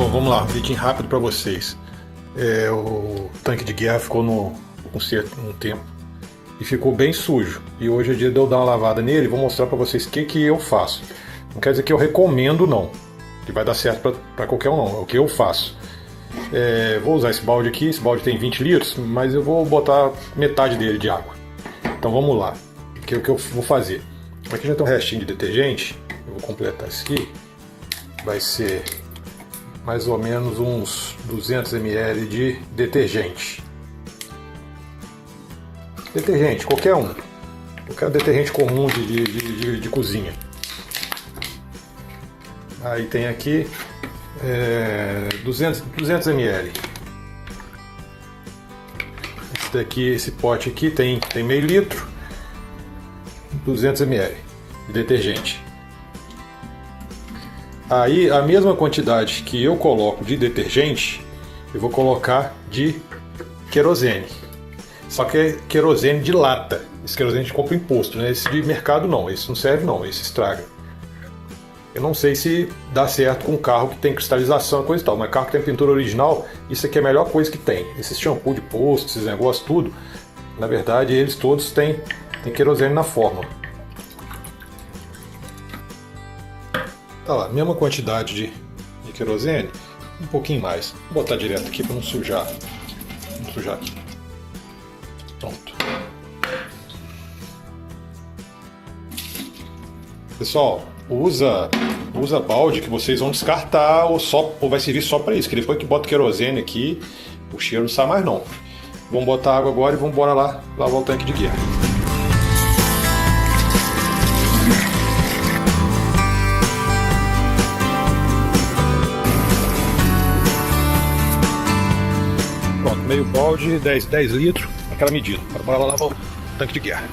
Bom, vamos lá, um vídeo rápido para vocês. O tanque de guerra ficou no conserto um tempo e ficou bem sujo. E hoje é dia de eu dar uma lavada nele e vou mostrar para vocês o que eu faço. Não quer dizer que eu recomendo não, que vai dar certo para qualquer um não, é o que eu faço. Vou usar esse balde aqui, esse balde tem 20 litros, mas eu vou botar metade dele de água. Então vamos lá, que é o que eu vou fazer. Aqui já tem um restinho de detergente, eu vou completar isso aqui. Vai ser mais ou menos uns 200 ml de detergente. Detergente, qualquer um. Qualquer detergente comum de cozinha. Aí tem aqui 200 ml. Esse daqui, esse pote aqui tem meio litro. 200 ml de detergente. Aí a mesma quantidade que eu coloco de detergente, eu vou colocar de querosene. Só que é querosene de lata. Esse querosene de compra imposto, né? Esse de mercado não, esse não serve não, esse estraga. Eu não sei se dá certo com carro que tem cristalização e coisa e tal, mas carro que tem pintura original, isso aqui é a melhor coisa que tem. Esses shampoo de posto, esses negócios tudo, na verdade eles todos têm querosene na fórmula. Tá lá, mesma quantidade de querosene, um pouquinho mais. Vou botar direto aqui para não sujar. Não sujar aqui. Pronto. Pessoal, usa balde que vocês vão descartar ou vai servir só para isso. Que depois que bota querosene aqui, o cheiro não sai mais não. Vamos botar água agora e vamos embora lá lavar o tanque de guerra. Pronto, meio balde, 10 litros, aquela medida. Bora lá lavar o tanque de guerra.